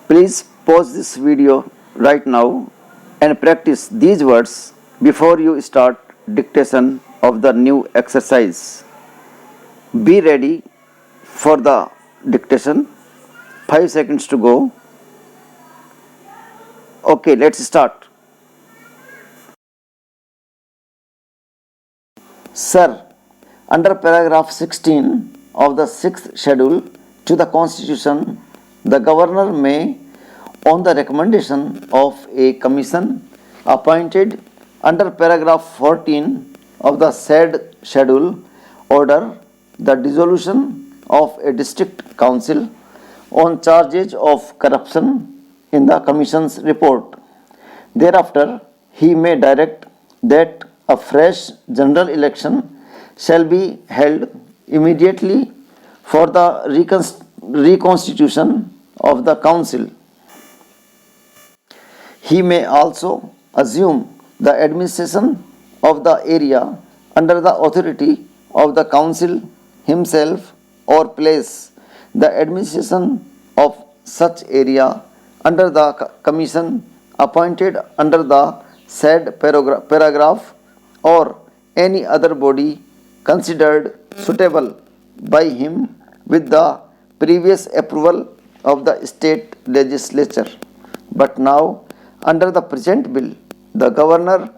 Please pause this video right now and practice these words before you start dictation of the new exercise. Be ready for the dictation. 5 seconds to go. Okay, let's start. Sir, under paragraph 16 of the 6th schedule to the Constitution, the Governor may, on the recommendation of a commission appointed under paragraph 14 of the said schedule, order the dissolution of a district council on charges of corruption in the commission's report. Thereafter, he may direct that a fresh general election shall be held immediately for the reconstitution of the council. He may also assume the administration of the area under the authority of the council himself or place the administration of such area under the commission appointed under the said paragraph or any other body considered suitable by him with the previous approval of the state legislature. But now, under the present bill, the governor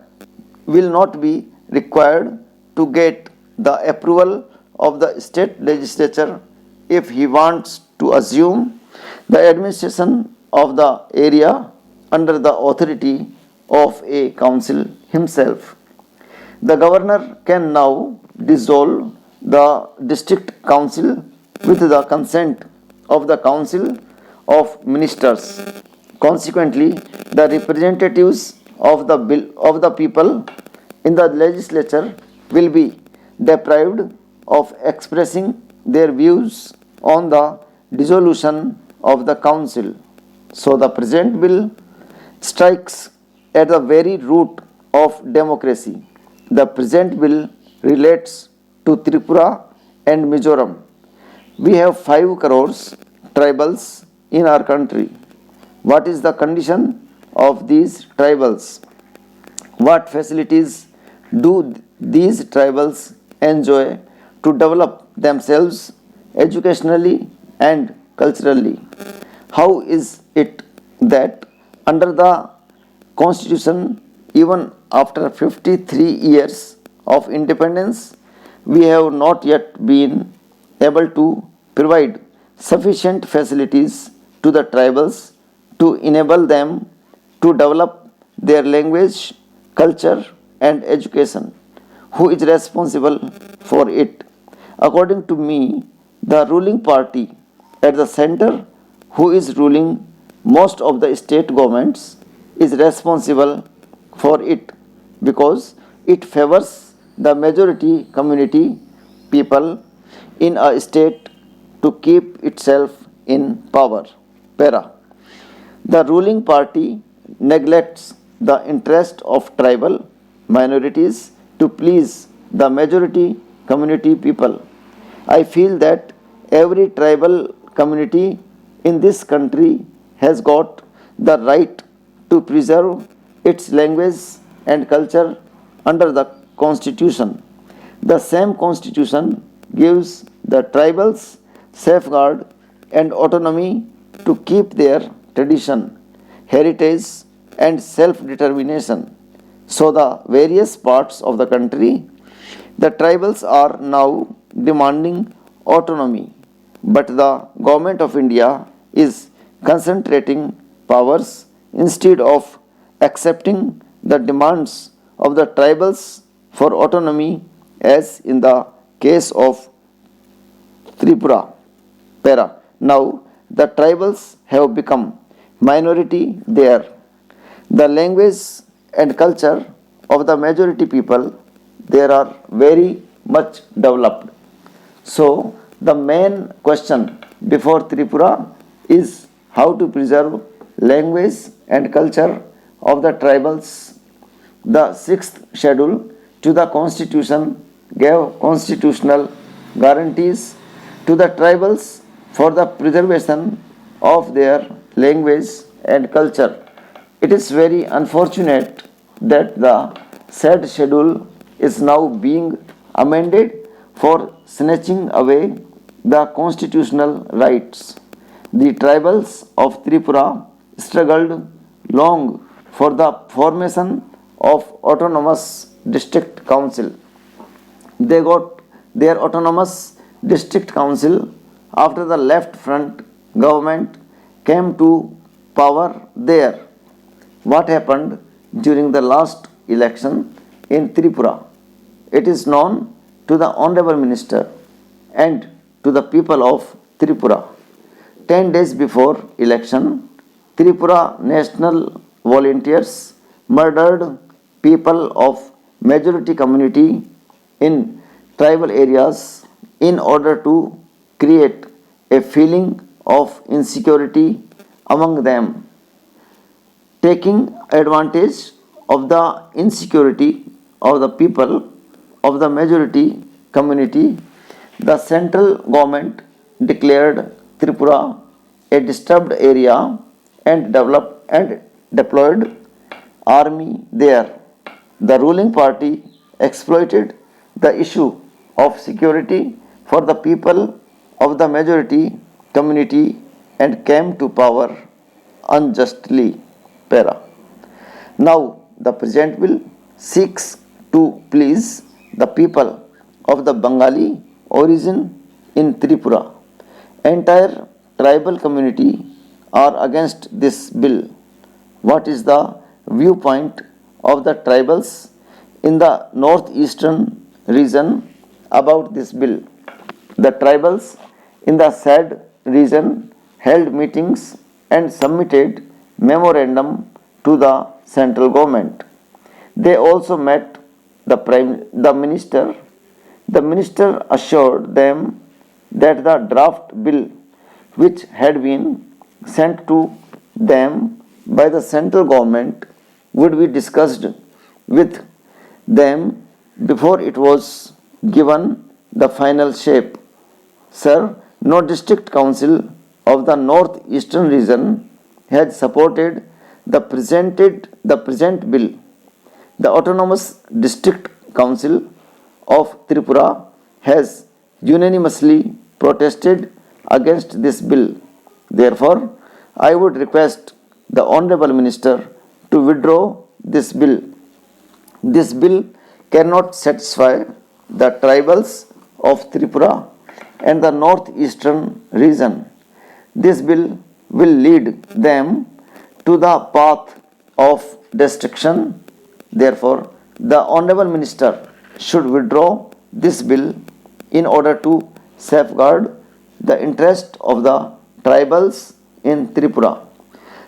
will not be required to get the approval of the state legislature if he wants to assume the administration of the area under the authority of a council himself. The governor can now dissolve the district council with the consent of the council of ministers. Consequently, the representatives of the people in the legislature will be deprived of expressing their views on the dissolution of the council. So the present bill strikes at the very root of democracy. The present bill relates to Tripura and Mizoram. We have 5 crores tribals in our country. What is the condition of these tribals? What facilities do these tribals enjoy to develop themselves educationally and culturally? How is it that under the Constitution, even after 53 years of independence, we have not yet been able to provide sufficient facilities to the tribals to enable them to develop their language, culture, and education? Who is responsible for it? According to me, the ruling party at the center, who is ruling most of the state governments, is responsible for it because it favors the majority community people in a state to keep itself in power. Para. The ruling party neglects the interest of tribal minorities to please the majority community people. I feel that every tribal community in this country has got the right to preserve its language and culture under the Constitution. The same Constitution gives the tribals safeguard and autonomy to keep their tradition, heritage, and self-determination. So the various parts of the country, the tribals are now demanding autonomy, but the government of India is concentrating powers instead of accepting the demands of the tribals for autonomy, as in the case of Tripura. Para. Now the tribals have become minority there. The language and culture of the majority people there are very much developed. So the main question before Tripura is how to preserve language and culture of the tribals. The 6th schedule to the Constitution gave constitutional guarantees to the tribals for the preservation of their language, and culture. It is very unfortunate that the said schedule is now being amended for snatching away the constitutional rights. The tribals of Tripura struggled long for the formation of autonomous district council. They got their autonomous district council after the left front government came to power there. What happened during the last election in Tripura? It is known to the Honorable Minister and to the people of Tripura. 10 days before election, Tripura national volunteers murdered people of majority community in tribal areas in order to create a feeling of insecurity among them. Taking advantage of the insecurity of the people of the majority community, the central government declared Tripura a disturbed area and developed and deployed army there. The ruling party exploited the issue of security for the people of the majority community and came to power unjustly. Para. Now, the present bill seeks to please the people of the Bengali origin in Tripura. Entire tribal community are against this bill. What is the viewpoint of the tribals in the northeastern region about this bill? The tribals in the said region held meetings and submitted memorandum to the central government. They also met the minister. The minister assured them that the draft bill which had been sent to them by the central government would be discussed with them before it was given the final shape. Sir, no district council of the northeastern region has supported the present bill. The Autonomous District Council of Tripura has unanimously protested against this bill. Therefore, I would request the Honorable Minister to withdraw this bill. This bill cannot satisfy the tribals of Tripura and the northeastern region. This bill will lead them to the path of destruction. Therefore, the Honorable Minister should withdraw this bill in order to safeguard the interest of the tribals in Tripura.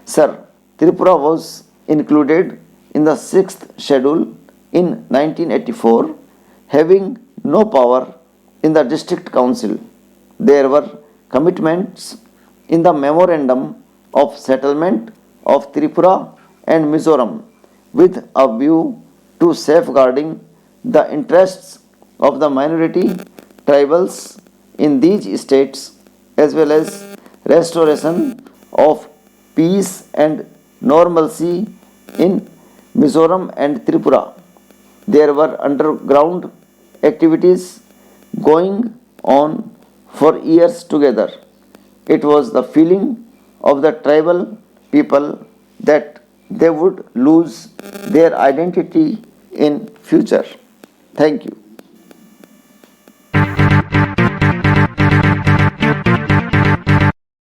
Sir, Tripura was included in the 6th schedule in 1984, having no power in the district council. There were commitments in the memorandum of settlement of Tripura and Mizoram with a view to safeguarding the interests of the minority tribals in these states as well as restoration of peace and normalcy in Mizoram and Tripura. There were underground activities going on for years together. It was the feeling of the tribal people that they would lose their identity in future. Thank you.